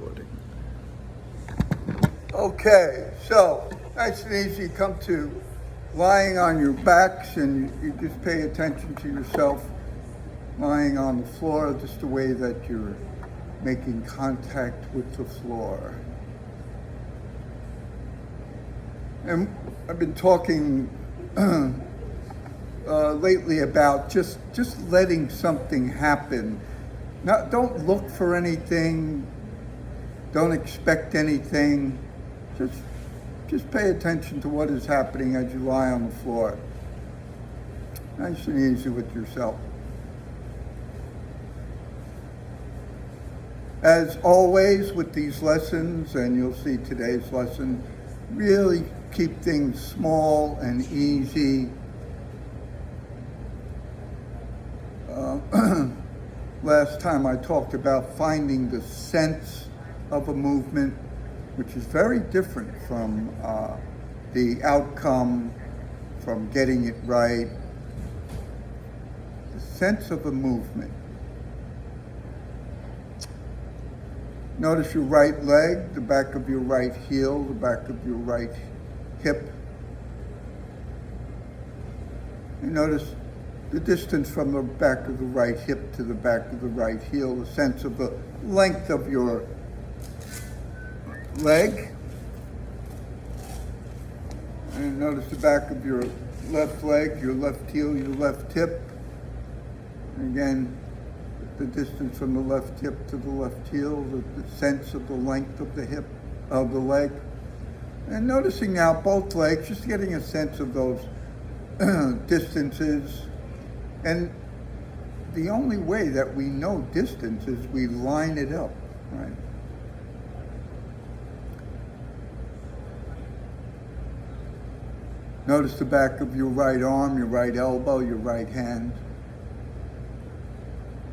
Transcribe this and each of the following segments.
recording. Okay, so nice and easy. Come to lying on your backs, and you just pay attention to yourself lying on the floor, just the way that you're making contact with the floor. And I've been talking lately about just letting something happen. Don't look for anything. Don't expect anything. Just pay attention to what is happening as you lie on the floor. Nice and easy with yourself. As always with these lessons, and you'll see today's lesson, really keep things small and easy. Last time I talked about finding the sense of a movement, which is very different from the outcome, from getting it right. The sense of a movement. Notice your right leg, the back of your right heel, the back of your right hip. And notice the distance from the back of the right hip to the back of the right heel, the sense of the length of your leg. And notice the back of your left leg, your left heel, your left hip. And again, the distance from the left hip to the left heel, the sense of the length of the hip, of the leg. And noticing now both legs, just getting a sense of those distances. And the only way that we know distance is we line it up, right? Notice the back of your right arm, your right elbow, your right hand.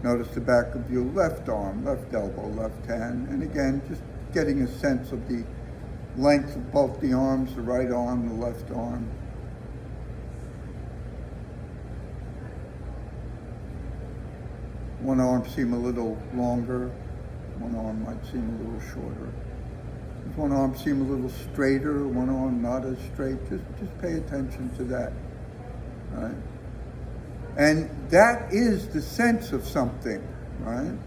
Notice the back of your left arm, left elbow, left hand. And again, just getting a sense of the length of both the arms, the right arm, the left arm. One arm seem a little longer, one arm might seem a little shorter. Does one arm seem a little straighter, one arm not as straight? Just pay attention to that, right? And that is the sense of something, right?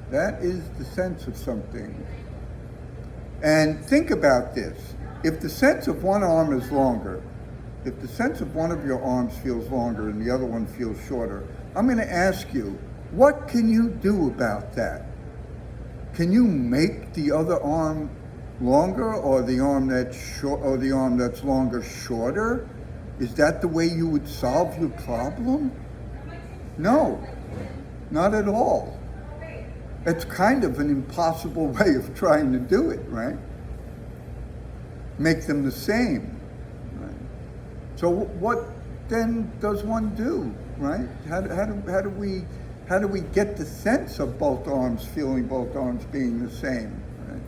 That is the sense of something. And think about this. If the sense of one arm is longer, if the sense of one of your arms feels longer and the other one feels shorter, I'm going to ask you, what can you do about that? Can you make the other arm longer, or the arm that's short, or the arm that's longer shorter? Is that the way you would solve your problem? No, not at all. It's kind of an impossible way of trying to do it, right? Make them the same, right? So what then does one do, right? How do we get the sense of both arms feeling both arms being the same, right?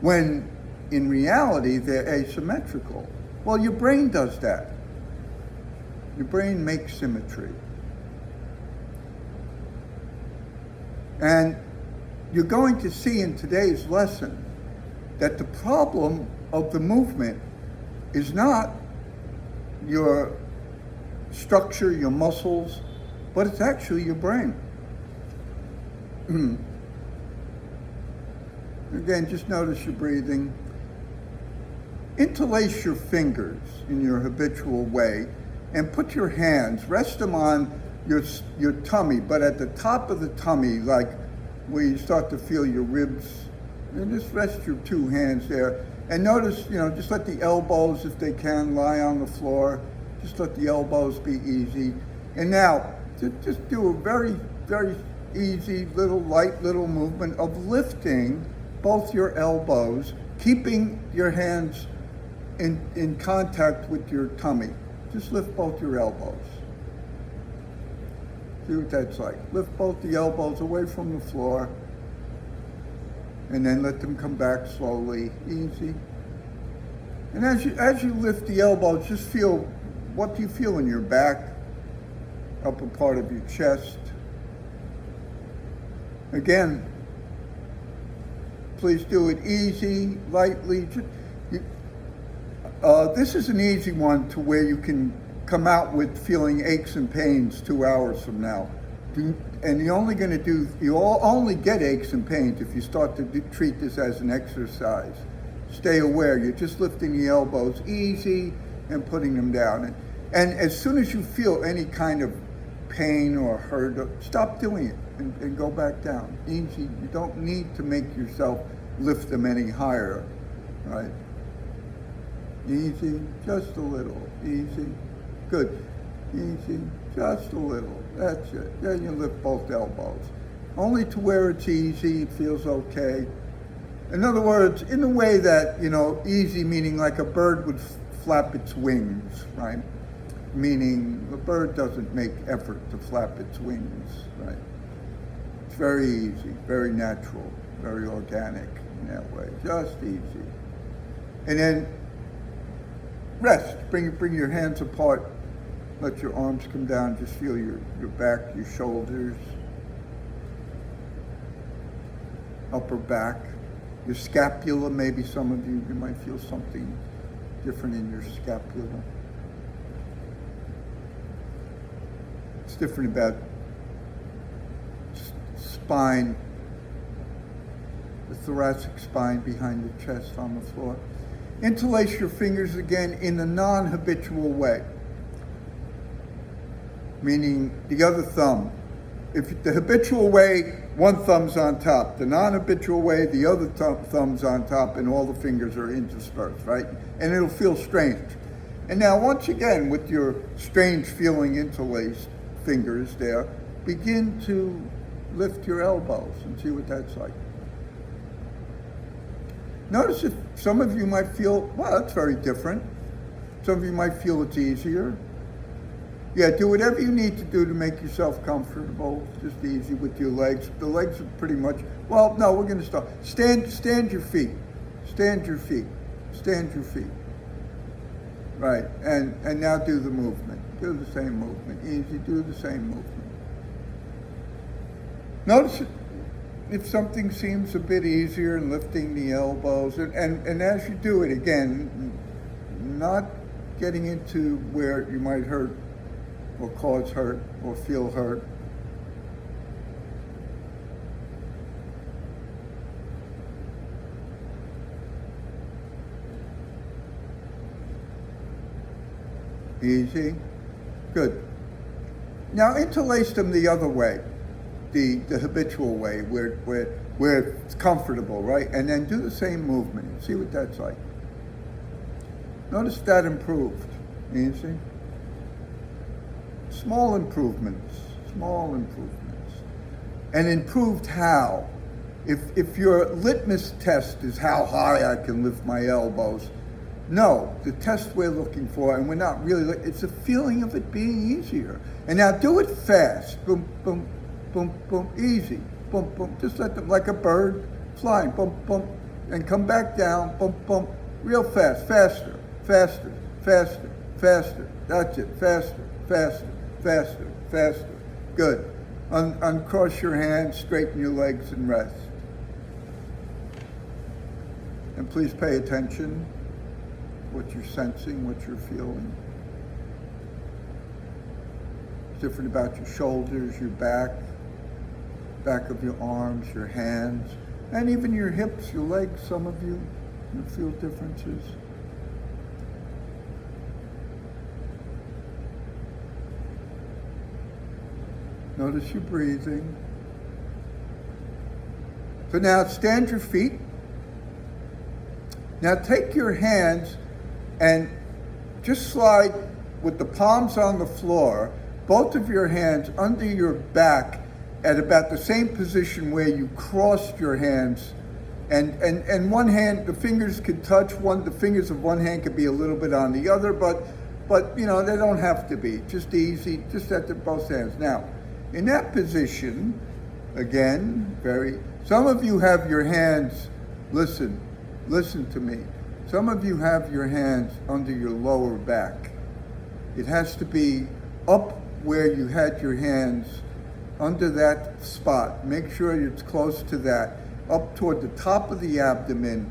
When in reality they're asymmetrical. Well, your brain does that. Your brain makes symmetry. And you're going to see in today's lesson that the problem of the movement is not your structure, your muscles, but it's actually your brain. Again, just notice your breathing. Interlace your fingers in your habitual way and put your hands, rest them on your tummy, but at the top of the tummy, like where you start to feel your ribs, and just rest your two hands there. And notice, just let the elbows, if they can, lie on the floor. Just let the elbows be easy. And now, just do a very, very easy light little movement of lifting both your elbows, keeping your hands in contact with your tummy. Just lift both your elbows. See what that's like. Lift both the elbows away from the floor, and then let them come back slowly, easy. And as you lift the elbows, just feel, what do you feel in your back, upper part of your chest? Again, Please do it easy, lightly. This is an easy one to where you can come out with feeling aches and pains 2 hours from now. And you'll only get aches and pains if you start to treat this as an exercise. Stay aware, you're just lifting the elbows easy and putting them down. And as soon as you feel any kind of pain or hurt, stop doing it and go back down. Easy, you don't need to make yourself lift them any higher, right? Easy, just a little, easy, good. Easy, just a little, that's it. Then you lift both elbows. Only to where it's easy, it feels okay. In other words, in a way that, easy meaning like a bird would flap its wings, right? Meaning the bird doesn't make effort to flap its wings, right? It's very easy, very natural, very organic in that way, just easy. And then rest, bring your hands apart, let your arms come down, just feel your back, your shoulders, upper back, your scapula. Maybe some of you might feel something different in your scapula. It's different about spine, the thoracic spine behind the chest on the floor. Interlace your fingers again in a non-habitual way, meaning the other thumb. If the habitual way, one thumb's on top. The non-habitual way, the other thumb's on top, and all the fingers are interspersed, right? And it'll feel strange. And now, once again, with your strange feeling interlaced fingers there, begin to lift your elbows and see what that's like. Notice if some of you might feel, well, that's very different. Some of you might feel it's easier. Yeah, do whatever you need to do to make yourself comfortable. Just easy with your legs. The legs are pretty much, well, no, we're going to start. Stand your feet. Stand your feet. Stand your feet. Right, and now do the movement. Do the same movement. Easy, do the same movement. Notice if something seems a bit easier in lifting the elbows, and as you do it, again, not getting into where you might hurt or cause hurt or feel hurt. Easy. Good. Now interlace them the other way, the habitual way, where it's comfortable, right? And then do the same movement. See what that's like. Notice that improved. Easy. Small improvements. And improved how? If your litmus test is how high I can lift my elbows, no, the test we're looking for, and we're not really, it's a feeling of it being easier. And now do it fast. Boom, boom, boom, boom, easy. Boom, boom, just let them, like a bird flying, boom, boom, and come back down, boom, boom, real fast, faster, faster, faster, faster. That's it, faster, faster, faster, faster. Good. Uncross your hands, straighten your legs, and rest. And please pay attention what you're sensing, what you're feeling. It's different about your shoulders, your back of your arms, your hands, and even your hips, your legs. Some of you feel differences. Notice your breathing. So now stand your feet. Now take your hands and just slide with the palms on the floor, both of your hands under your back at about the same position where you crossed your hands. And one hand, the fingers could touch, the fingers of one hand could be a little bit on the other, but they don't have to be. Just easy, just at both hands. Now, in that position, again, some of you have your hands, listen to me. Some of you have your hands under your lower back. It has to be up where you had your hands, under that spot. Make sure it's close to that. up toward the top of the abdomen.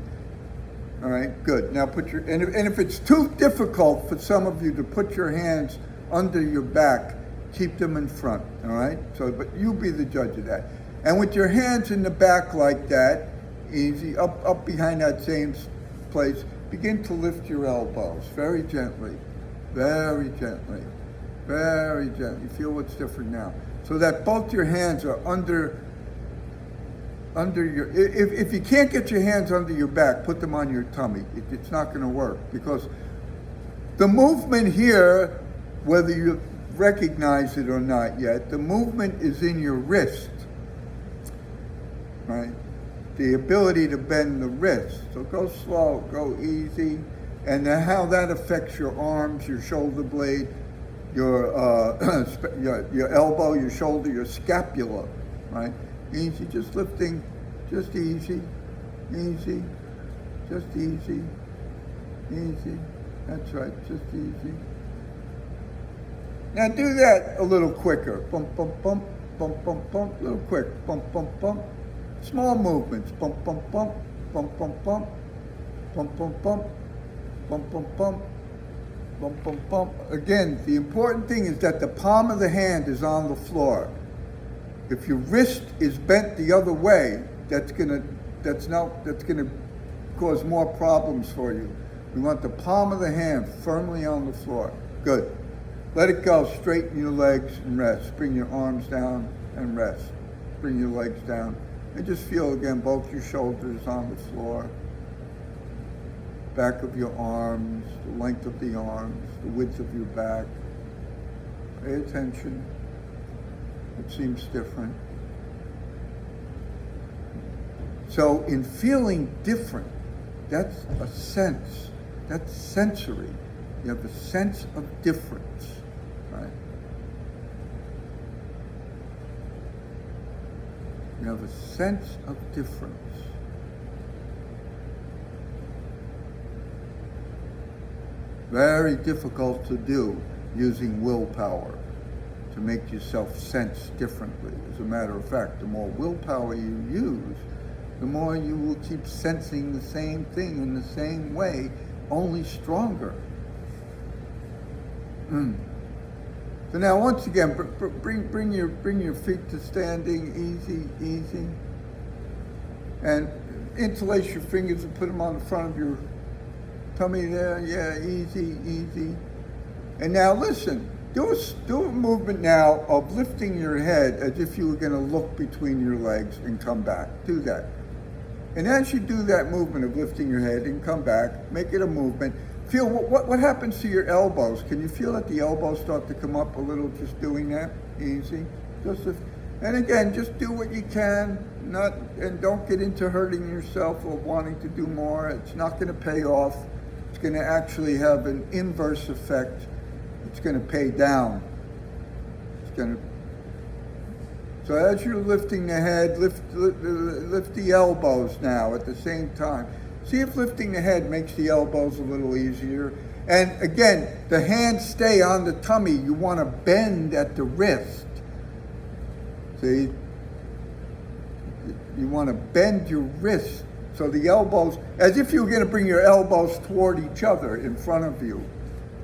All right, good. Now put your, and if it's too difficult for some of you to put your hands under your back, keep them in front, all right? So, but you be the judge of that. And with your hands in the back like that, easy, up behind that same place, begin to lift your elbows very gently, very gently, very gently. Feel what's different now. So that both your hands are under your, if you can't get your hands under your back, put them on your tummy. It's not going to work, because the movement here, whether you recognize it or not yet, the movement is in your wrist, right? The ability to bend the wrist. So go slow, go easy, and then how that affects your arms, your shoulder blade, your elbow, your shoulder, your scapula, right? Easy, just lifting, just easy, easy, just easy, easy. That's right, just easy. Now do that a little quicker. Bump, bump, bump, bump, bump, bump, a little quick. Bump, bump, bump. Small movements. Bump, bump, bump, bump, bump, bump, bump, bump, bump, bump, bump, bump, bump, bump, bump. Again, the important thing is that the palm of the hand is on the floor. If your wrist is bent the other way, that's gonna cause more problems for you. We want the palm of the hand firmly on the floor. Good. Let it go. Straighten your legs and rest. Bring your arms down and rest. Bring your legs down. And just feel again both your shoulders on the floor. Back of your arms, the length of the arms, the width of your back. Pay attention. It seems different. So in feeling different, that's a sense. That's sensory. You have a sense of difference, right? You have a sense of difference. Very difficult to do using willpower to make yourself sense differently. As a matter of fact, the more willpower you use, the more you will keep sensing the same thing in the same way, only stronger. So now, once again, bring your feet to standing, easy, easy, and interlace your fingers and put them on the front of your tummy there. Yeah, easy, easy. And now listen. Do a movement now of lifting your head as if you were going to look between your legs and come back. Do that. And as you do that movement of lifting your head and come back, make it a movement. Feel what happens to your elbows. Can you feel that the elbows start to come up a little just doing that? Easy. And again, just do what you can. And don't get into hurting yourself or wanting to do more. It's not going to pay off. It's going to actually have an inverse effect. It's going to pay down. So as you're lifting the head, lift the elbows now at the same time. See if lifting the head makes the elbows a little easier. And again, the hands stay on the tummy. You want to bend at the wrist. See? You want to bend your wrist. So the elbows, as if you were going to bring your elbows toward each other in front of you.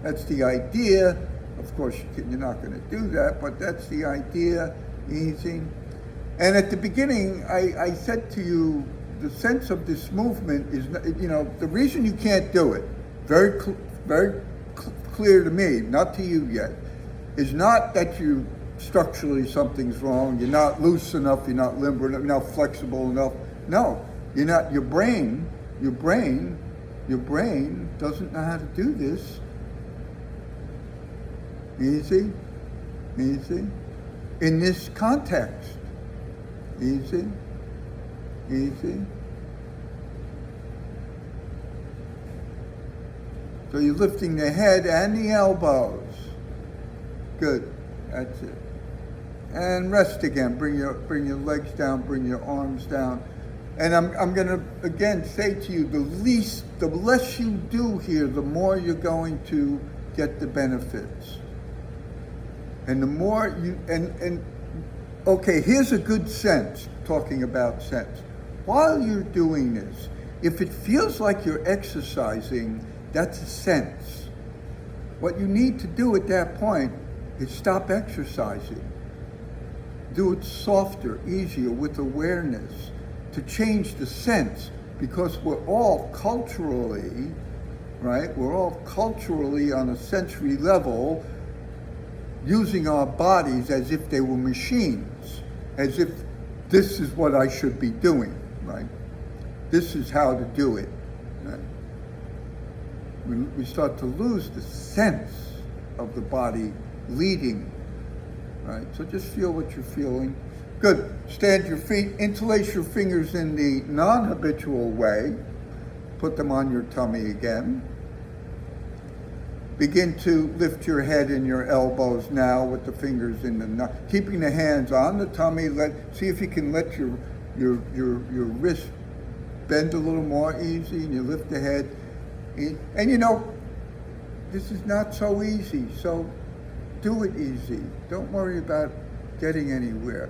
That's the idea. Of course, you're not going to do that, but that's the idea. Easy. And at the beginning, I said to you, the sense of this movement is, the reason you can't do it, very clear to me, not to you yet, is not that you structurally something's wrong, you're not loose enough, you're not limber enough, you're not flexible enough. No, you're not. Your brain doesn't know how to do this. Easy, easy. In this context, easy, easy. So you're lifting the head and the elbows. Good, that's it. And rest again. Bring your legs down. Bring your arms down. And I'm going to again say to you, the less you do here, the more you're going to get the benefits. And the more you, okay, here's a good sense, talking about sense. while you're doing this, if it feels like you're exercising, that's a sense. What you need to do at that point is stop exercising. Do it softer, easier, with awareness, to change the sense, because we're all culturally, right? We're all culturally on a sensory level using our bodies as if they were machines, as if this is what I should be doing, right? This is how to do it. Right? We start to lose the sense of the body leading, right? So just feel what you're feeling. Good. Stand your feet, interlace your fingers in the non-habitual way. Put them on your tummy again. Begin to lift your head and your elbows now with the fingers in the keeping the hands on the tummy. See if you can let your wrist bend a little more easy, and you lift the head. And you know, this is not so easy, so do it easy. Don't worry about getting anywhere.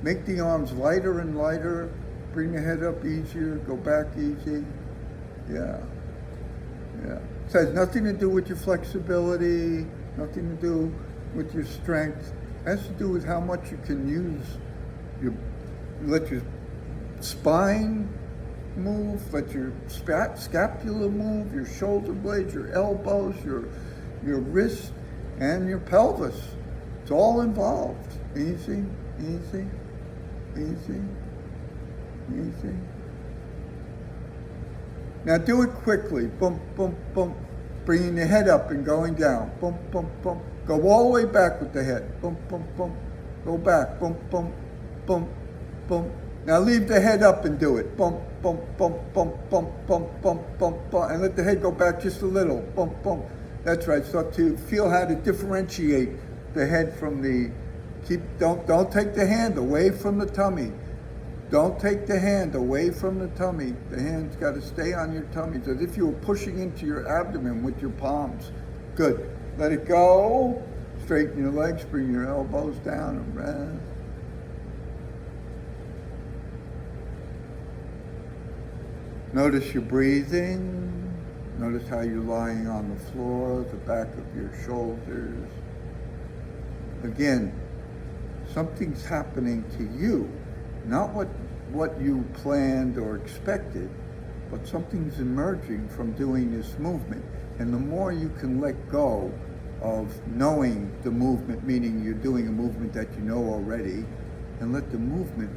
Make the arms lighter and lighter. Bring the head up easier. Go back easy. Yeah. It has nothing to do with your flexibility, nothing to do with your strength. It has to do with how much you can let your spine move, let your scapula move, your shoulder blades, your elbows, your wrist, and your pelvis. It's all involved. Easy, easy, easy, easy. Now do it quickly. Bump, bump, bump. Bringing the head up and going down. Bump, bump, bump. Go all the way back with the head. Bump, bump, bump. Go back. Bump, bump, bump, bump. Now leave the head up and do it. Bump, bump, bump, bump, bump, bump, bump, bump, bump. And let the head go back just a little. Bump, bump. That's right. Start to feel how to differentiate the head from the... Don't take the hand away from the tummy. Don't take the hand away from the tummy. The hand's got to stay on your tummy, as if you were pushing into your abdomen with your palms. Good. Let it go. Straighten your legs, bring your elbows down and rest. Notice your breathing. Notice how you're lying on the floor, the back of your shoulders. Again, something's happening to you. Not what you planned or expected, but something's emerging from doing this movement. And the more you can let go of knowing the movement, meaning you're doing a movement that you know already, and let the movement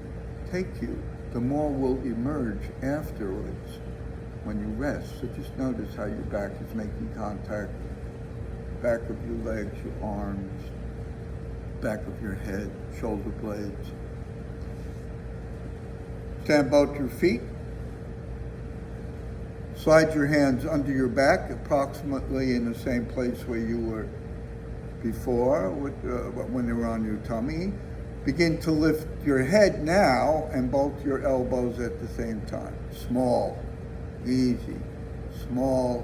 take you, the more will emerge afterwards when you rest. So just notice how your back is making contact, back of your legs, your arms, back of your head, shoulder blades. Stand both your feet. Slide your hands under your back, approximately in the same place where you were before, when they were on your tummy. Begin to lift your head now and both your elbows at the same time. Small, easy, small.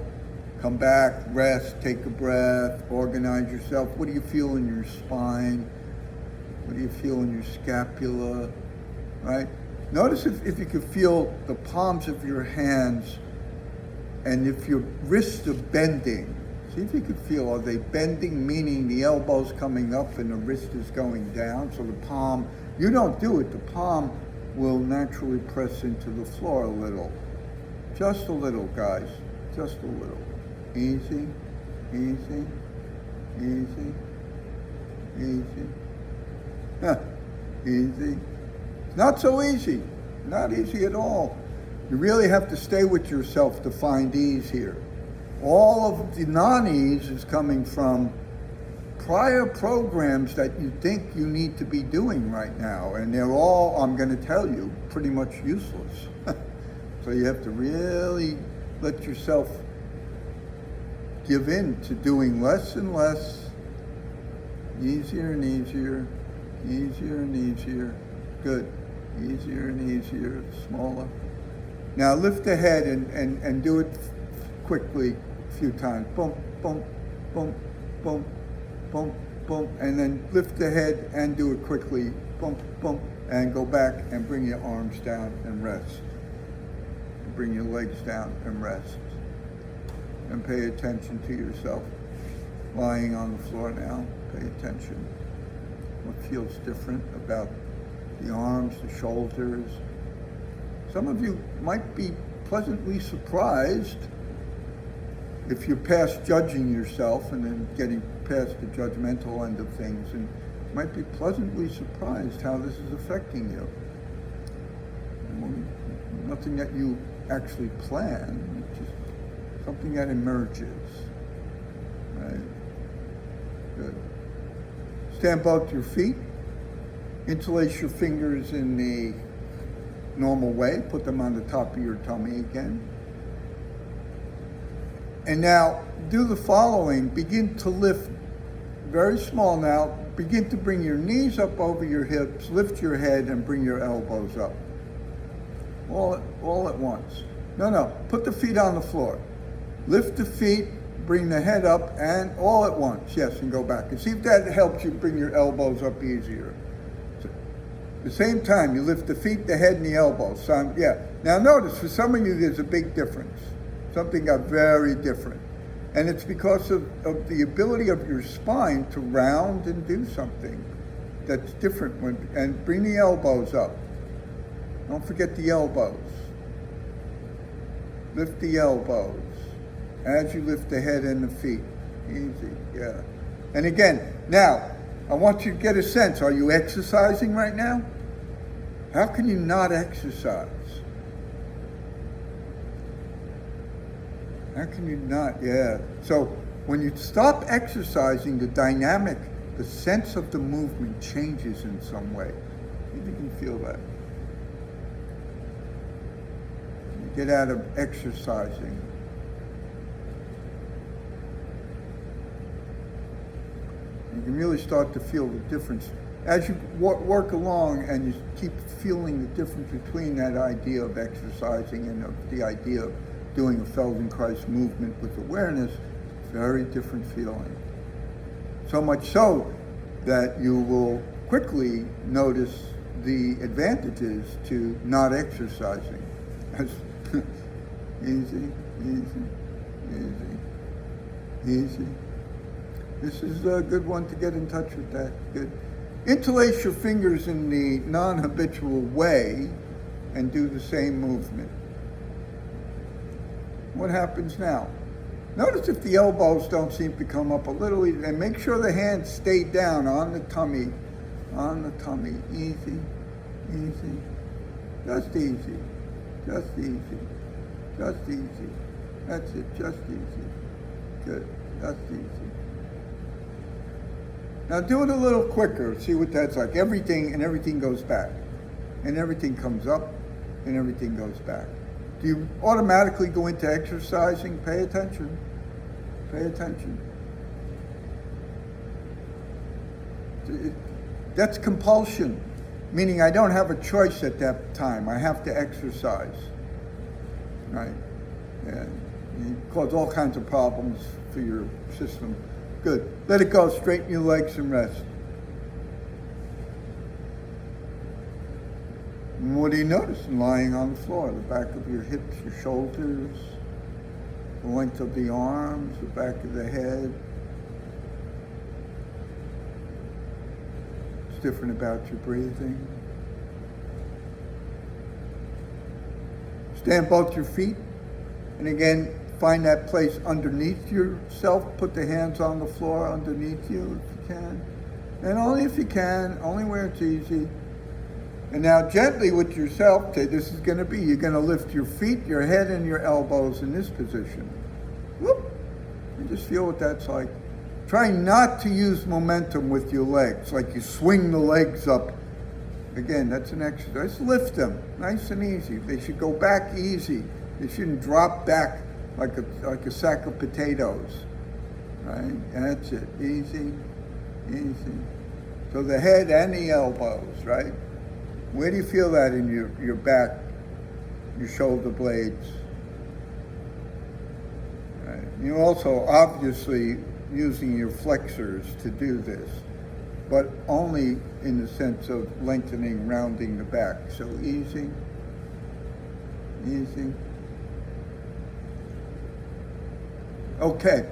Come back, rest, take a breath, organize yourself. What do you feel in your spine? What do you feel in your scapula? Right? Notice if you could feel the palms of your hands, and if your wrists are bending, see if you could feel, are they bending, meaning the elbow's coming up and the wrist is going down? So the palm, you don't do it, the palm will naturally press into the floor a little. Just a little, guys, just a little. Easy, easy, easy, easy. Easy. Not so easy, not easy at all. You really have to stay with yourself to find ease here. All of the non-ease is coming from prior programs that you think you need to be doing right now, and they're all, I'm going to tell you, pretty much useless. So you have to really let yourself give in to doing less and less, easier and easier, easier and easier. Good. Easier and easier, smaller. Now lift the head and do it quickly a few times. Bump, bump, bump, bump, bump, bump. And then lift the head and do it quickly. Bump, bump, And go back and bring your arms down and rest. Bring your legs down and rest. And pay attention to yourself. Lying on the floor now, pay attention. What feels different about the arms, the shoulders? Some of you might be pleasantly surprised if you're past judging yourself and then getting past the judgmental end of things, and might be pleasantly surprised how this is affecting you. Nothing that you actually plan, just something that emerges. Right? Good. Stand both your feet. Interlace your fingers in the normal way. Put them on the top of your tummy again. And now do the following. Begin to lift, very small now. Begin to bring your knees up over your hips. Lift your head and bring your elbows up. All at once. No. Put the feet on the floor. Lift the feet. Bring the head up, and all at once, yes, and go back. And see if that helps you bring your elbows up easier. So, at the same time, you lift the feet, the head, and the elbows. So, yeah. Now notice, for some of you, there's a big difference. Something got very different. And it's because of the ability of your spine to round and do something that's different. And bring the elbows up. Don't forget the elbows. Lift the elbows. As you lift the head and the feet. Easy, yeah. And again, now, I want you to get a sense. Are you exercising right now? How can you not exercise? How can you not? Yeah. So when you stop exercising, the dynamic, the sense of the movement changes in some way. You can feel that. You get out of exercising. You can really start to feel the difference. As you work along and you keep feeling the difference between that idea of exercising and the idea of doing a Feldenkrais movement with awareness, very different feeling. So much so that you will quickly notice the advantages to not exercising. Easy. This is a good one to get in touch with that. Good. Interlace your fingers in the non-habitual way and do the same movement. What happens now? Notice if the elbows don't seem to come up a little, and make sure the hands stay down on the tummy. Easy. Just easy. That's it, just easy. Good, just easy. Now do it a little quicker, see what that's like. Everything goes back. And everything comes up, and everything goes back. Do you automatically go into exercising? Pay attention. That's compulsion, meaning I don't have a choice at that time. I have to exercise, right? And it causes all kinds of problems for your system. Good. Let it go. Straighten your legs and rest. And what do you notice? Lying on the floor, the back of your hips, your shoulders, the length of the arms, the back of the head. What's different about your breathing? Stand both your feet, and again, find that place underneath yourself. Put the hands on the floor underneath you if you can. And only if you can, only where it's easy. And now gently with yourself, this is going to be, you're going to lift your feet, your head, and your elbows in this position. Whoop! And just feel what that's like. Try not to use momentum with your legs, like you swing the legs up. Again, that's an exercise. Lift them, nice and easy. They should go back easy. They shouldn't drop back like a sack of potatoes, right? That's it, easy. So the head and the elbows, right? Where do you feel that in your back, your shoulder blades? Right. You're also obviously using your flexors to do this. but only in the sense of lengthening, rounding the back. So easy, easy. Okay.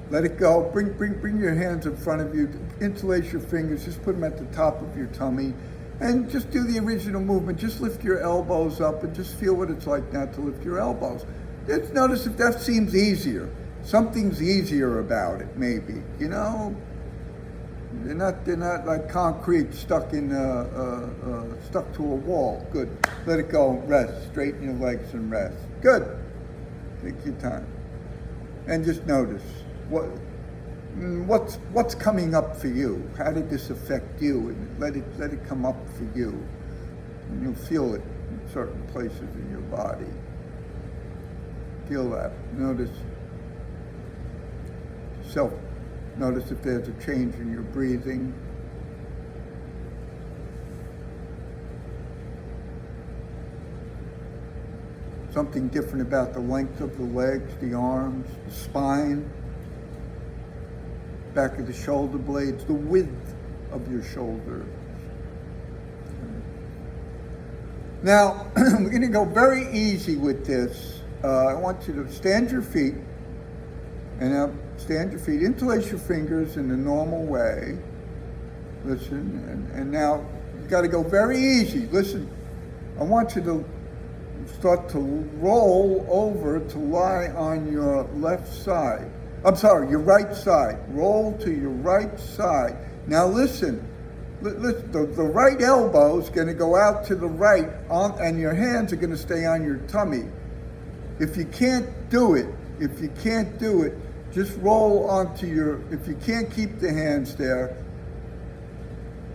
Let it go. Bring your hands in front of you. Interlace your fingers. Just put them at the top of your tummy. And just do the original movement. Just lift your elbows up and just feel what it's like now to lift your elbows. Just notice if that seems easier. Something's easier about it, maybe. You know, they're not like concrete stuck in stuck to a wall. Good. Let it go. Rest. Straighten your legs and rest. Good. Take your time. And just notice what's coming up for you. How did this affect you? And let it come up for you. And you'll feel it in certain places in your body. Feel that. Notice Notice if there's a change in your breathing. Something different about the length of the legs, the arms, the spine, back of the shoulder blades, the width of your shoulders. Now, we're going to go very easy with this. I want you to stand your feet, and now stand your feet, interlace your fingers in the normal way. Listen, and now you've got to go very easy. Listen, I want you to start to roll over to lie on your left side. I'm sorry, your right side. Roll to your right side. Now listen, the right elbow is going to go out to the right, and your hands are going to stay on your tummy. If you can't do it, just roll onto if you can't keep the hands there,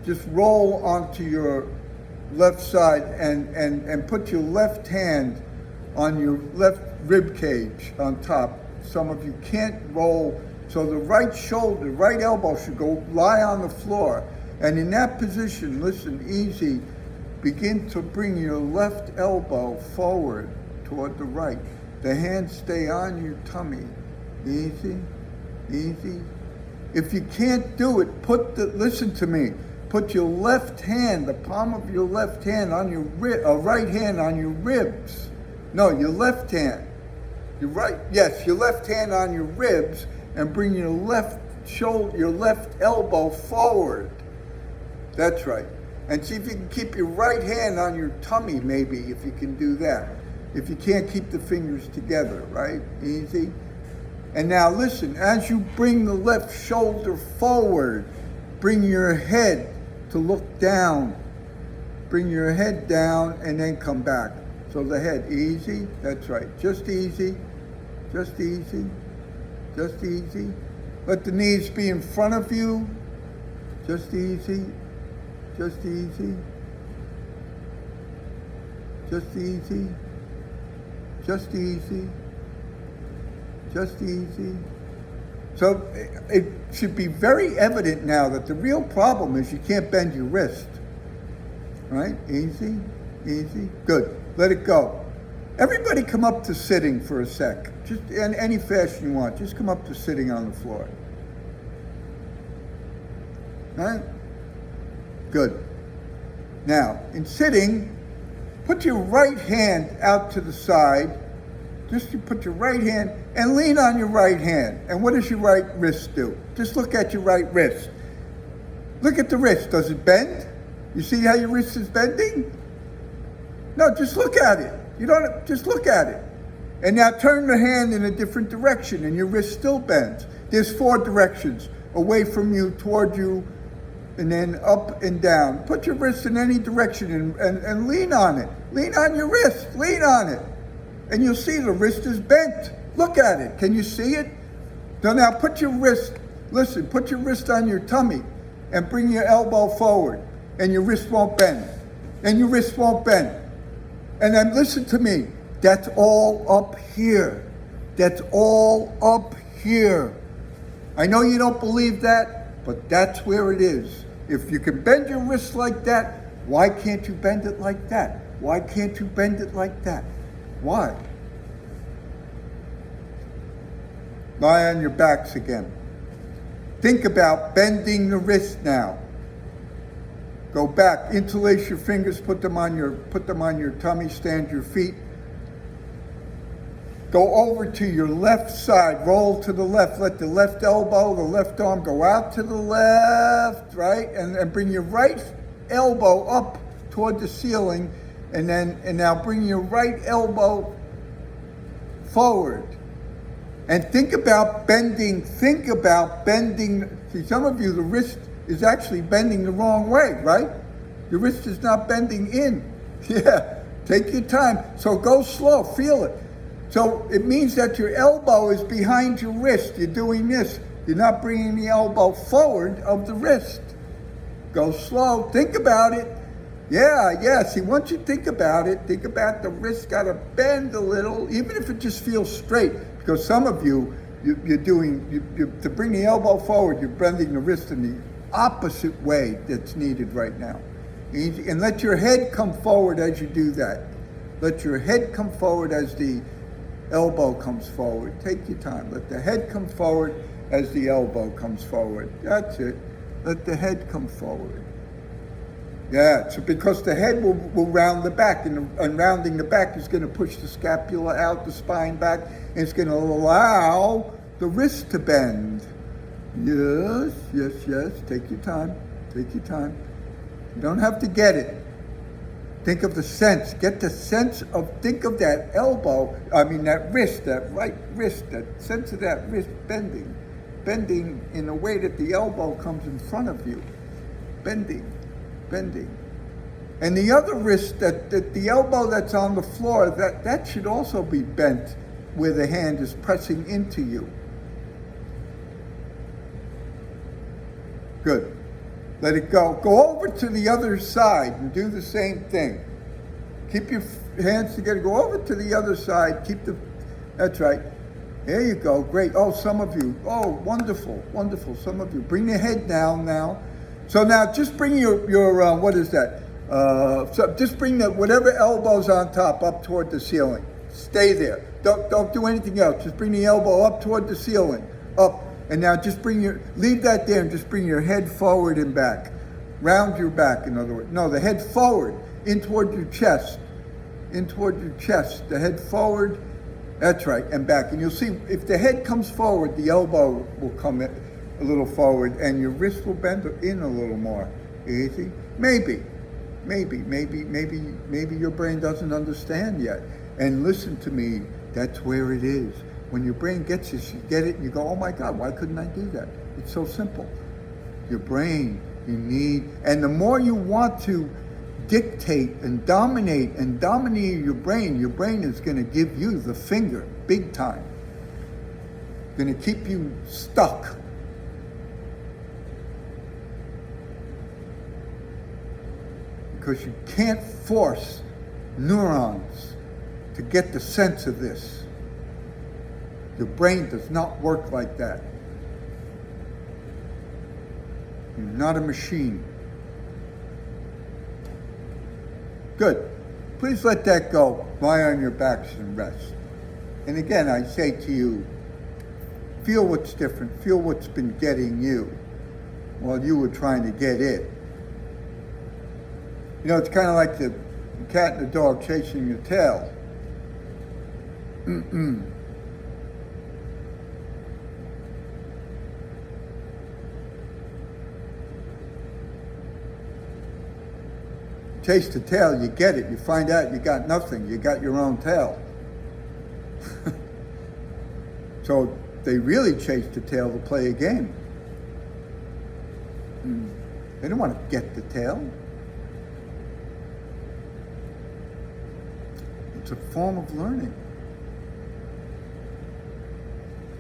just roll onto your left side and put your left hand on your left rib cage on top. Some of you can't roll, so the right shoulder, right elbow should lie on the floor. And in that position, listen, easy, begin to bring your left elbow forward toward the right. The hands stay on your tummy. Easy, easy. If you can't do it, listen to me. Put your left hand, the palm of your left hand on your right hand on your ribs. No, your left hand. Your left hand on your ribs, and bring your left shoulder, your left elbow forward. That's right. And see if you can keep your right hand on your tummy, maybe, if you can do that. If you can't keep the fingers together, right? Easy. And now listen, as you bring the left shoulder forward, bring your head to look down. Bring your head down and then come back. So the head, easy, that's right. Just easy, just easy, just easy. Let the knees be in front of you. Just easy, just easy, just easy, just easy, just easy. So it should be very evident now that the real problem is you can't bend your wrist. Right? Easy, easy, good. Let it go. Everybody come up to sitting for a sec. Just in any fashion you want. Just come up to sitting on the floor. Right? Good. Now, in sitting, put your right hand out to the side. Just you put your right hand and lean on your right hand. And what does your right wrist do? Just look at your right wrist. Look at the wrist. Does it bend? You see how your wrist is bending? No, just look at it. You don't, just look at it. And now turn the hand in a different direction and your wrist still bends. There's 4 directions. Away from you, toward you, and then up and down. Put your wrist in any direction and lean on it. Lean on your wrist. Lean on it. And you'll see the wrist is bent. Look at it. Can you see it? So now put your wrist on your tummy and bring your elbow forward. And your wrist won't bend. And your wrist won't bend. And then listen to me. That's all up here. That's all up here. I know you don't believe that, but that's where it is. If you can bend your wrist like that, why can't you bend it like that? Why can't you bend it like that? Why? Lie on your backs again. Think about bending the wrist now. Go back, interlace your fingers, put them on your tummy, stand your feet. Go over to your left side, roll to the left, let the left elbow, the left arm go out to the left, right? And bring your right elbow up toward the ceiling, and now bring your right elbow forward. And think about bending, see, some of you, the wrist is actually bending the wrong way, right? Your wrist is not bending in. Yeah, take your time. So go slow, feel it. So it means that your elbow is behind your wrist. You're doing this. You're not bringing the elbow forward of the wrist. Go slow. Think about it. Yeah. See, once you think about it, think about the wrist got to bend a little, even if it just feels straight. Because some of you, to bring the elbow forward, you're bending the wrist in the opposite way that's needed right now. And let your head come forward as you do that. Let your head come forward as the elbow comes forward. Take your time. Let the head come forward as the elbow comes forward. That's it. Let the head come forward. Yeah, so because the head will round the back, and rounding the back is going to push the scapula out, the spine back, and it's going to allow the wrist to bend. Yes. Take your time. You don't have to get it. Think of the sense. Get the sense of, think of that elbow, that wrist, that right wrist, that sense of that wrist bending in a way that the elbow comes in front of you. Bending. And the other wrist, that the elbow that's on the floor, that should also be bent where the hand is pressing into you. Good. Let it go. Go over to the other side and do the same thing. Keep your hands together. Go over to the other side. That's right. There you go. Great. Oh, some of you. Oh, wonderful. Some of you. Bring your head down now. So now just bring your what is that? So just bring whatever elbow's on top up toward the ceiling. Stay there. Don't do anything else. Just bring the elbow up toward the ceiling. Up. And now just leave that there and just bring your head forward and back. Round your back, in other words. No, the head forward, in toward your chest. The head forward, that's right, and back. And you'll see, if the head comes forward, the elbow will come in a little forward, and your wrist will bend in a little more. Easy? Maybe your brain doesn't understand yet. And listen to me, that's where it is. When your brain gets this, you get it and you go, oh my God, why couldn't I do that? It's so simple. Your brain, and the more you want to dictate and dominate your brain is going to give you the finger, big time. Going to keep you stuck. Because you can't force neurons to get the sense of this. Your brain does not work like that. You're not a machine. Good. Please let that go. Lie on your backs and rest. And again, I say to you, feel what's different. Feel what's been getting you while you were trying to get it. You know, it's kind of like the cat and the dog chasing your tail. Chase the tail, you get it. You find out you got nothing. You got your own tail. So they really chase the tail to play a game. They don't want to get the tail. It's a form of learning.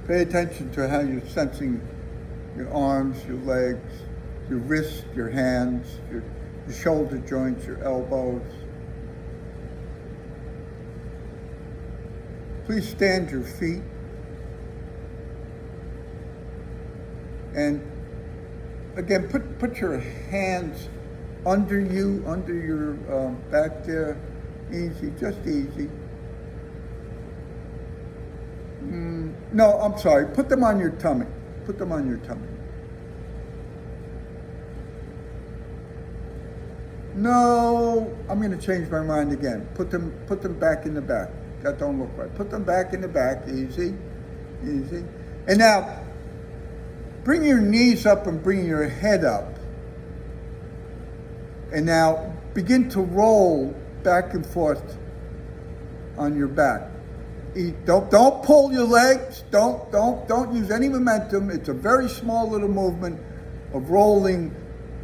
Pay attention to how you're sensing your arms, your legs, your wrists, your hands, your shoulder joints, your elbows. Please stand your feet. And again, put your hands under your back there. Easy, just easy. No, I'm sorry. Put them on your tummy. No, I'm going to change my mind again. Put them back in the back. That don't look right. Put them back in the back. Easy, easy. And now, bring your knees up and bring your head up. And now, begin to roll back and forth on your back. Don't pull your legs. Don't use any momentum. It's a very small little movement of rolling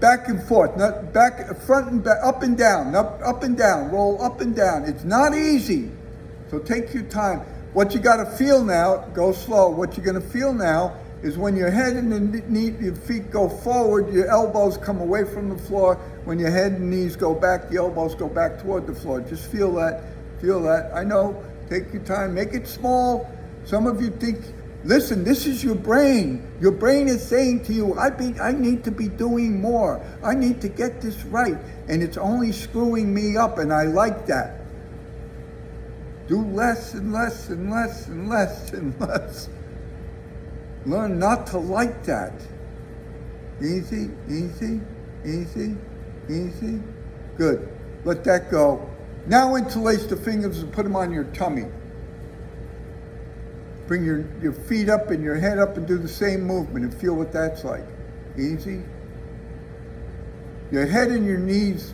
back and forth, not back, front and back, up and down, up and down, roll up and down. It's not easy, so take your time. What you got to feel now, go slow. What you're going to feel now is when your head and your feet go forward, your elbows come away from the floor. When your head and knees go back, the elbows go back toward the floor. Just feel that, feel that. I know, take your time, make it small. Some of you think, listen, this is your brain. Your brain is saying to you, I need to be doing more. I need to get this right. And it's only screwing me up, and I like that. Do less and less and less and less and less. Learn not to like that. Easy, easy, easy, easy. Good. Let that go. Now interlace the fingers and put them on your tummy. Bring your feet up and your head up and do the same movement and feel what that's like. Easy. Your head and your knees.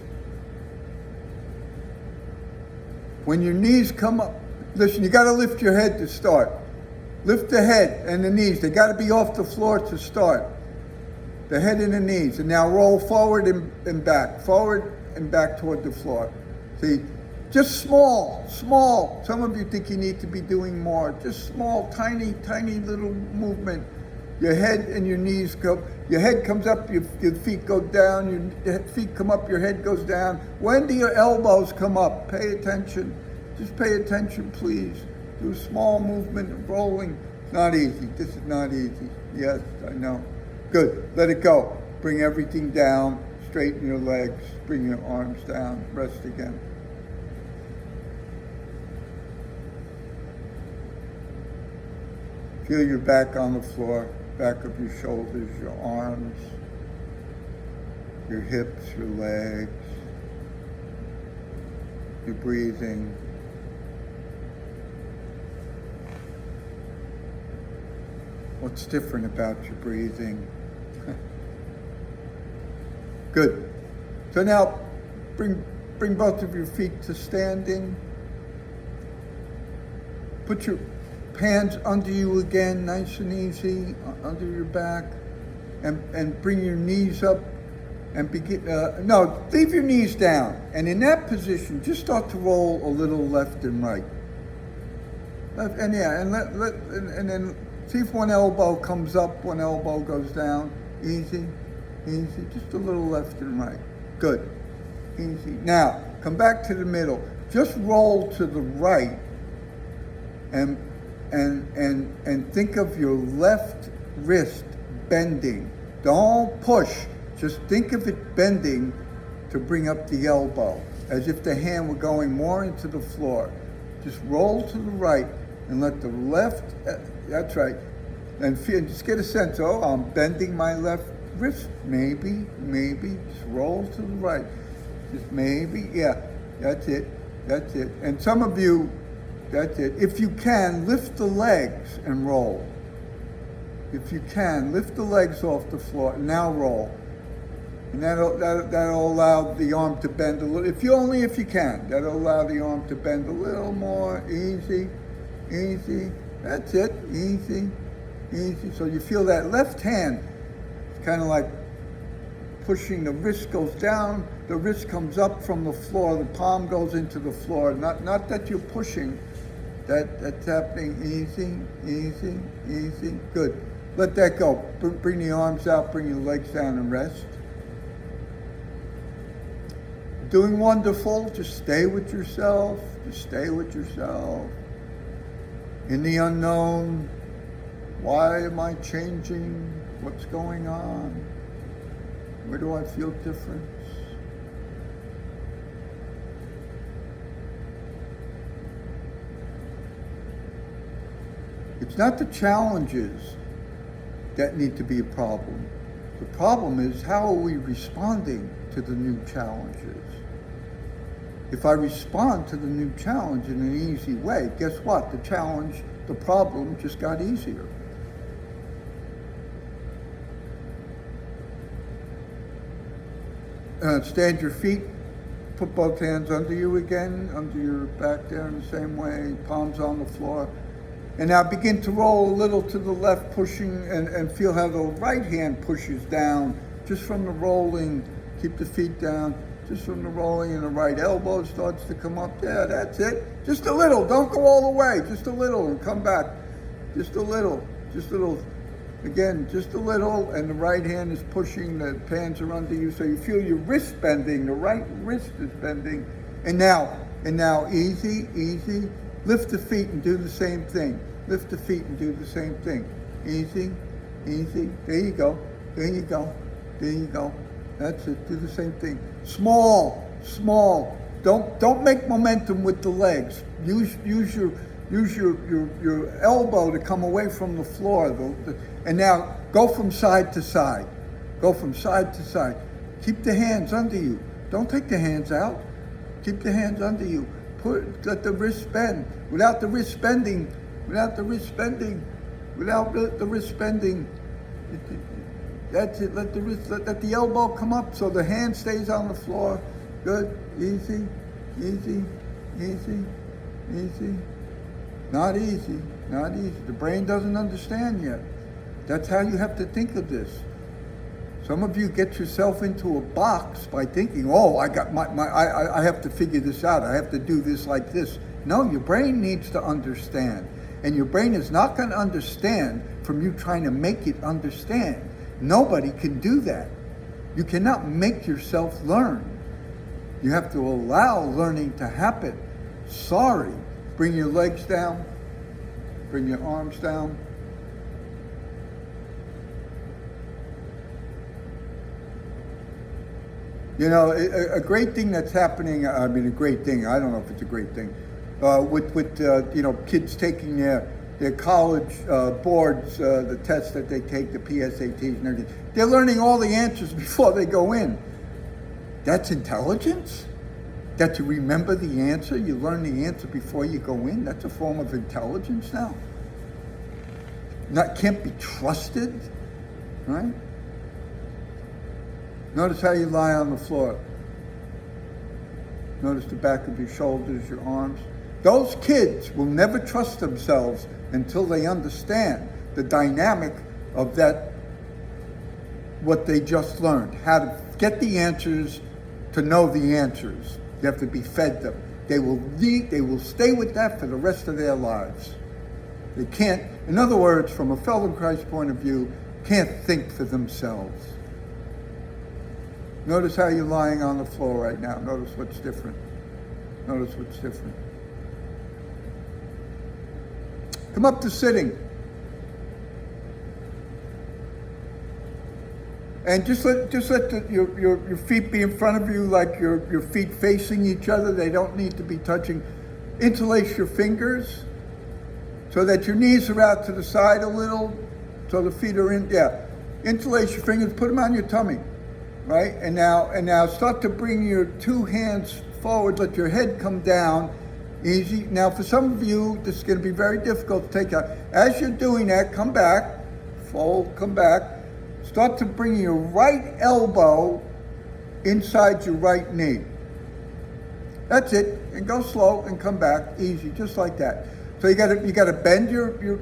When your knees come up, listen, you got to lift your head to start. Lift the head and the knees. They got to be off the floor to start. The head and the knees. And now roll forward and back. Forward and back toward the floor. See? Just small. Some of you think you need to be doing more. Just small, tiny little movement. Your head and your knees go. Your head comes up, your feet go down. Your feet come up, your head goes down. When do your elbows come up? Pay attention. Just pay attention, please. Do a small movement of rolling. It's not easy. This is not easy. Yes, I know. Good. Let it go. Bring everything down. Straighten your legs. Bring your arms down. Rest again. Feel your back on the floor, back of your shoulders, your arms, your hips, your legs, your breathing. What's different about your breathing? Good. So now, bring both of your feet to standing. Put your hands under you again, nice and easy, under your back, and bring your knees up, and begin. No, leave your knees down, and in that position, just start to roll a little left and right. And then see if one elbow comes up, one elbow goes down. Easy, easy, just a little left and right. Good, easy. Now come back to the middle. Just roll to the right, and think of your left wrist bending. Don't push. Just think of it bending to bring up the elbow, as if the hand were going more into the floor. Just roll to the right and let the left, that's right, and just get a sense, oh, I'm bending my left wrist. Maybe, just roll to the right. Just maybe, yeah, that's it. And some of you, that's it. If you can, lift the legs and roll. If you can, lift the legs off the floor and now roll. And that'll allow the arm to bend a little. If you can, that'll allow the arm to bend a little more. Easy. That's it. Easy. So you feel that left hand, it's kind of like pushing. The wrist goes down, the wrist comes up from the floor, the palm goes into the floor. Not that you're pushing. That's happening. Easy. Good. Let that go. Bring the arms out, bring your legs down and rest. Doing wonderful. Just stay with yourself. In the unknown, why am I changing? What's going on? Where do I feel difference? It's not the challenges that need to be a problem. The problem is, how are we responding to the new challenges? If I respond to the new challenge in an easy way, guess what? The problem just got easier. Stand your feet, put both hands under you again, under your back there in the same way, palms on the floor. And now begin to roll a little to the left, pushing, and feel how the right hand pushes down just from the rolling. Keep the feet down, just from the rolling, and the right elbow starts to come up. Yeah, that's it. Just a little, don't go all the way, just a little, and come back. Just a little. Again, just a little, and the right hand is pushing, the hands are under you, so you feel your wrist bending, the right wrist is bending. And now, easy. Lift the feet and do the same thing. Lift the feet and do the same thing. Easy. There you go. That's it. Do the same thing. Small. Don't make momentum with the legs. Use your elbow to come away from the floor. And now go from side to side. Keep the hands under you. Don't take the hands out. Keep the hands under you. Let the wrist bend. Without the wrist bending. That's it. Let the elbow come up so the hand stays on the floor. Good. Easy. Not easy. The brain doesn't understand yet. That's how you have to think of this. Some of you get yourself into a box by thinking, oh, I have to figure this out. I have to do this like this. No, your brain needs to understand. And your brain is not going to understand from you trying to make it understand. Nobody can do that. You cannot make yourself learn. You have to allow learning to happen. Sorry. Bring your legs down. Bring your arms down. You know, a great thing that's happening, a great thing, I don't know if it's a great thing, with kids taking their college boards, the tests that they take, the PSATs and everything. They're learning all the answers before they go in. That's intelligence? That you remember the answer, you learn the answer before you go in? That's a form of intelligence now. Can't be trusted, right? Notice how you lie on the floor. Notice the back of your shoulders, your arms. Those kids will never trust themselves until they understand the dynamic of that, what they just learned. How to get the answers, to know the answers. You have to be fed them. They will stay with that for the rest of their lives. They can't, in other words, from a Feldenkrais point of view, can't think for themselves. Notice how you're lying on the floor right now. Notice what's different. Come up to sitting. And just let your feet be in front of you, like your feet facing each other. They don't need to be touching. Interlace your fingers so that your knees are out to the side a little, so the feet are in. Yeah, interlace your fingers. Put them on your tummy, right? And now start to bring your two hands forward. Let your head come down. Easy. Now, for some of you, this is going to be very difficult to take out. As you're doing that, come back, fold, come back. Start to bring your right elbow inside your right knee. That's it. And go slow and come back. Easy, just like that. So you gotta bend your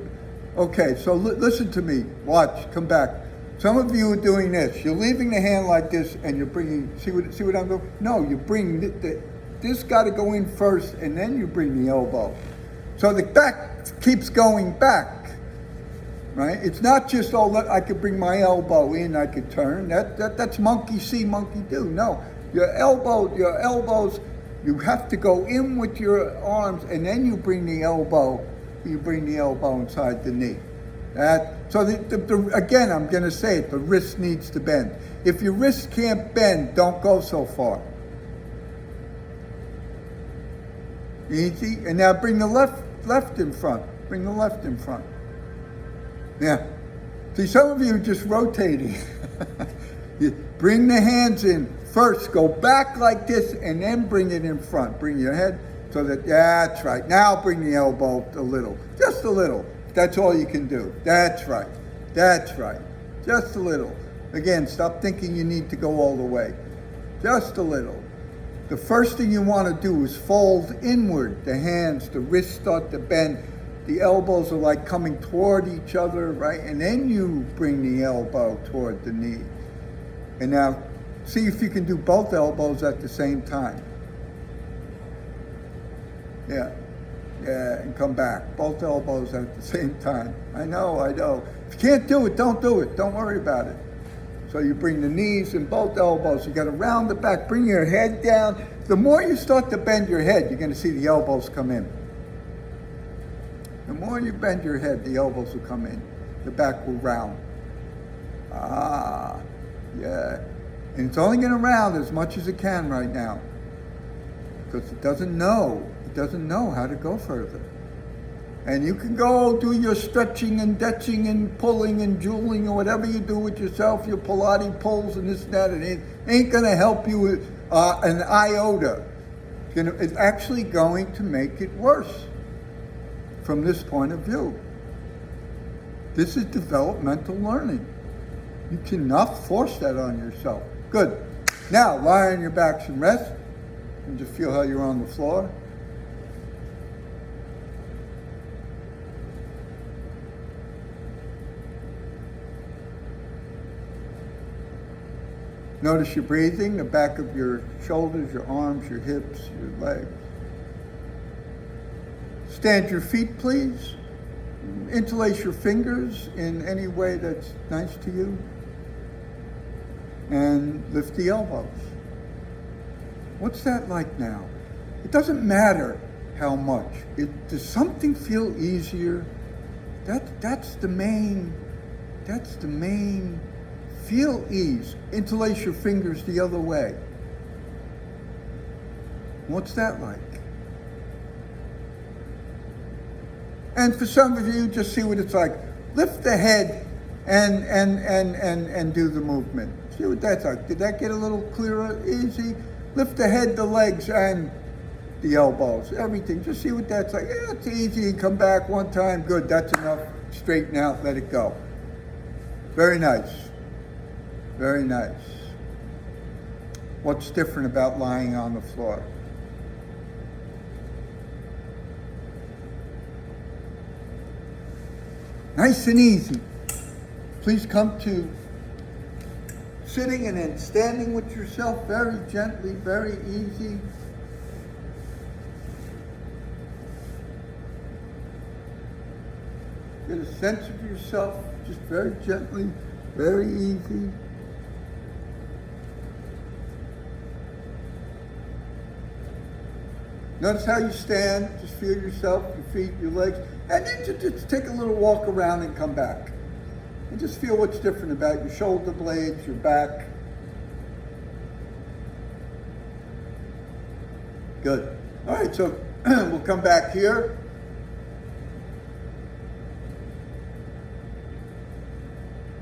okay, so listen to me. Watch, come back. Some of you are doing this. You're leaving the hand like this and you're bringing, see what I'm doing? No, you bring this got to go in first and then you bring the elbow. So the back keeps going back. Right? It's not just, I could bring my elbow in, I could turn. That's monkey see, monkey do. No, your elbows, you have to go in with your arms, and then you bring the elbow inside the knee. Again, I'm going to say it, the wrist needs to bend. If your wrist can't bend, don't go so far. Easy, and now bring the left in front. Bring the left in front. Yeah. See, some of you are just rotating. You bring the hands in first, go back like this, and then bring it in front. Bring your head so that, that's right. Now bring the elbow a little, just a little. That's all you can do. That's right. That's right. Just a little. Again, stop thinking you need to go all the way. Just a little. The first thing you want to do is fold inward. The hands, the wrists start to bend. The elbows are like coming toward each other, right? And then you bring the elbow toward the knee. And now, see if you can do both elbows at the same time. Yeah, and come back. Both elbows at the same time. I know. If you can't do it, don't do it. Don't worry about it. So you bring the knees and both elbows. You got to round the back. Bring your head down. The more you start to bend your head, you're going to see the elbows come in. The more you bend your head, the elbows will come in. The back will round. Yeah. And it's only going to round as much as it can right now. Because it doesn't know how to go further. And you can go do your stretching and detching and pulling and juuling or whatever you do with yourself, your Pilates pulls and this and that, and it ain't going to help you with an iota. It's actually going to make it worse from this point of view. This is developmental learning. You cannot force that on yourself. Good. Now, lie on your backs and rest. And just feel how you're on the floor. Notice your breathing, the back of your shoulders, your arms, your hips, your legs. Stand your feet, please. Interlace your fingers in any way that's nice to you. And lift the elbows. What's that like now? It doesn't matter how much. Does something feel easier? That's the main. Feel ease. Interlace your fingers the other way. What's that like? And for some of you, just see what it's like. Lift the head and do the movement. See what that's like. Did that get a little clearer? Easy. Lift the head, the legs, and the elbows. Everything. Just see what that's like. Yeah, it's easy. And come back one time. Good. That's enough. Straighten out. Let it go. Very nice. Very nice. What's different about lying on the floor? Nice and easy. Please come to sitting and then standing with yourself very gently, very easy. Get a sense of yourself, just very gently, very easy. Notice how you stand, just feel yourself, your feet, your legs, and then just take a little walk around and come back. And just feel what's different about your shoulder blades, your back. Good. All right, so we'll come back here.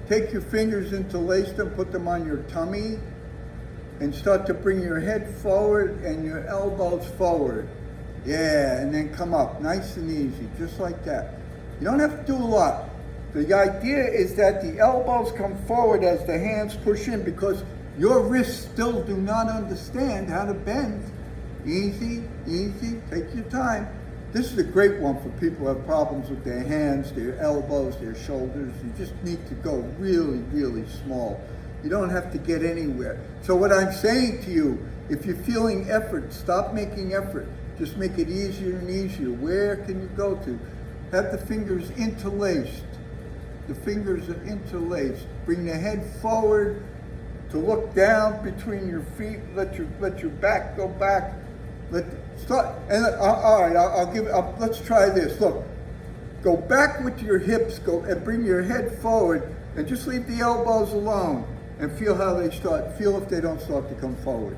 Take your fingers, interlace them, put them on your tummy, and start to bring your head forward and your elbows forward. Yeah, and then come up, nice and easy, just like that. You don't have to do a lot. The idea is that the elbows come forward as the hands push in because your wrists still do not understand how to bend. Easy, easy, take your time. This is a great one for people who have problems with their hands, their elbows, their shoulders. You just need to go really, really small. You don't have to get anywhere. So what I'm saying to you, if you're feeling effort, stop making effort. Just make it easier and easier. Where can you go to? Have the fingers interlaced. The fingers are interlaced. Bring the head forward to look down between your feet. Let your back go back. Start. And all right, let's try this. Look, go back with your hips. Go and bring your head forward, and just leave the elbows alone. And feel how they start. Feel if they don't start to come forward.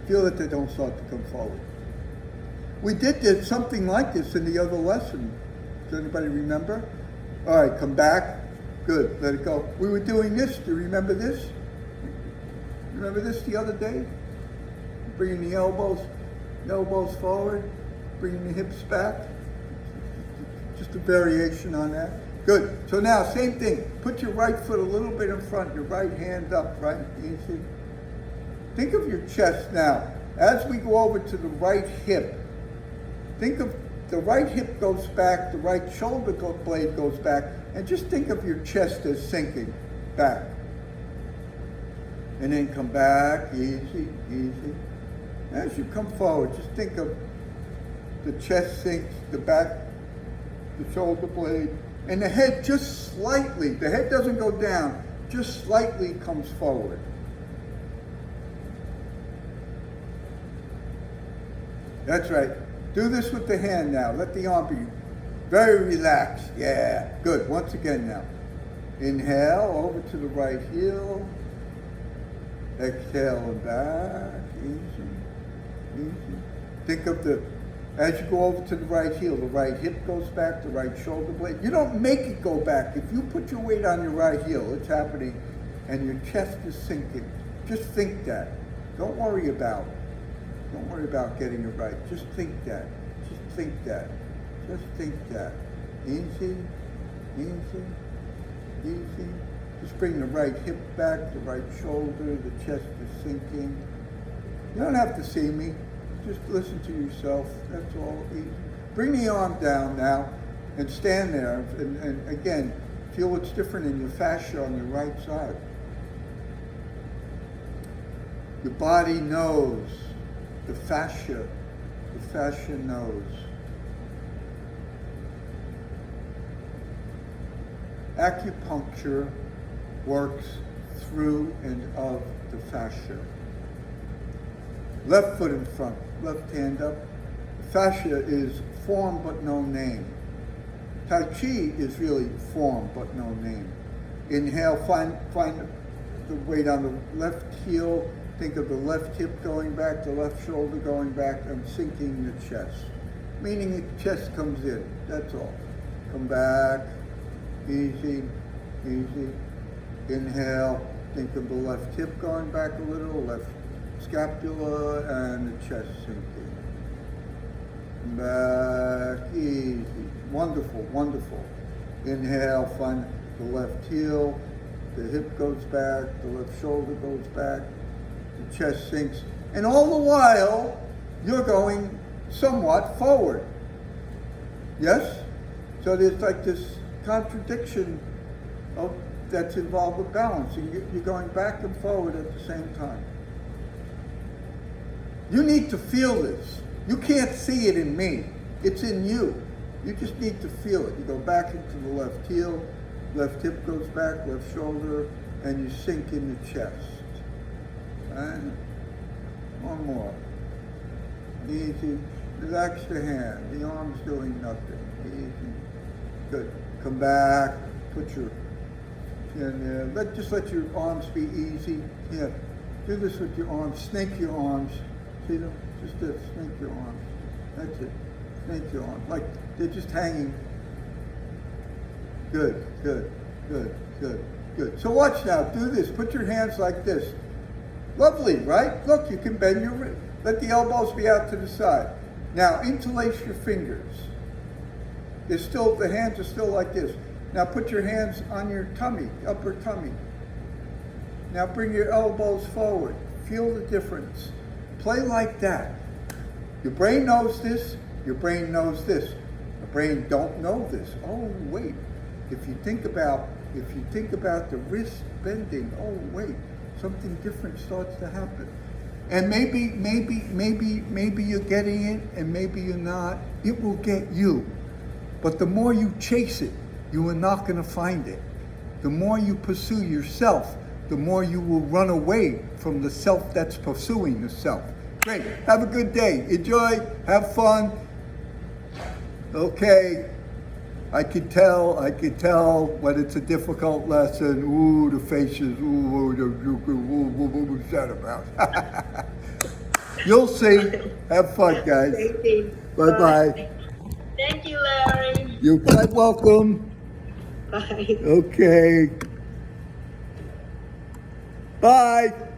Feel that they don't start to come forward. We did something like this in the other lesson. Does anybody remember? All right, come back. Good, let it go. We were doing this, do you remember this? Remember this the other day? Bringing the elbows forward, bringing the hips back. Just a variation on that. Good, so now same thing. Put your right foot a little bit in front, your right hand up, right? Easy. Think of your chest now. As we go over to the right hip, think of the right hip goes back, the right shoulder blade goes back, and just think of your chest as sinking back. And then come back, easy, easy. As you come forward, just think of the chest sinks, the back, the shoulder blade, and the head just slightly, the head doesn't go down, just slightly comes forward. That's right. Do this with the hand now. Let the arm be very relaxed. Yeah, good. Once again now. Inhale, over to the right heel. Exhale and back. Easy, easy. Think of as you go over to the right heel, the right hip goes back, the right shoulder blade. You don't make it go back. If you put your weight on your right heel, it's happening, and your chest is sinking. Just think that. Don't worry about it. Don't worry about getting it right. Just think that. Just think that. Just think that. Easy, easy, easy. Just bring the right hip back, the right shoulder, the chest is sinking. You don't have to see me. Just listen to yourself. That's all. Easy. Bring the arm down now and stand there. And again, feel what's different in your fascia on your right side. Your body knows. The fascia knows. Acupuncture works through and of the fascia. Left foot in front, left hand up. Fascia is form but no name. Tai Chi is really form but no name. Inhale, find the weight on the left heel. Think of the left hip going back, the left shoulder going back, and sinking the chest. Meaning the chest comes in, that's all. Come back, easy, easy. Inhale, think of the left hip going back a little, left scapula, and the chest sinking. Come back, easy. Wonderful, wonderful. Inhale, find the left heel, the hip goes back, the left shoulder goes back, the chest sinks, and all the while, you're going somewhat forward. Yes? So there's like this contradiction that's involved with balancing. You're going back and forward at the same time. You need to feel this. You can't see it in me. It's in you. You just need to feel it. You go back into the left heel, left hip goes back, left shoulder, and you sink in the chest. And one more. Easy. Relax the hand. The arm's doing nothing. Easy. Good. Come back. Put your chin there. Just let your arms be easy. Yeah. Do this with your arms. Snake your arms. See them? Just this. Snake your arms. That's it. Snake your arms. Like they're just hanging. Good. Good. Good. Good. Good. So watch now. Do this. Put your hands like this. Lovely, right? Look, you can bend your wrist. Let the elbows be out to the side. Now, interlace your fingers. The hands are still like this. Now put your hands on your tummy, upper tummy. Now bring your elbows forward. Feel the difference. Play like that. Your brain knows this, your brain knows this. The brain don't know this. Oh, wait. If you think about the wrist bending, oh, wait. Something different starts to happen. And maybe you're getting it and maybe you're not. It will get you. But the more you chase it, you are not going to find it. The more you pursue yourself, the more you will run away from the self that's pursuing the self. Great. Have a good day. Enjoy. Have fun. Okay. I could tell when it's a difficult lesson. Ooh, the faces. Ooh, what's that about? You'll see. Have fun, guys. Bye-bye. Thank you, Larry. You're quite welcome. Bye. Okay. Bye.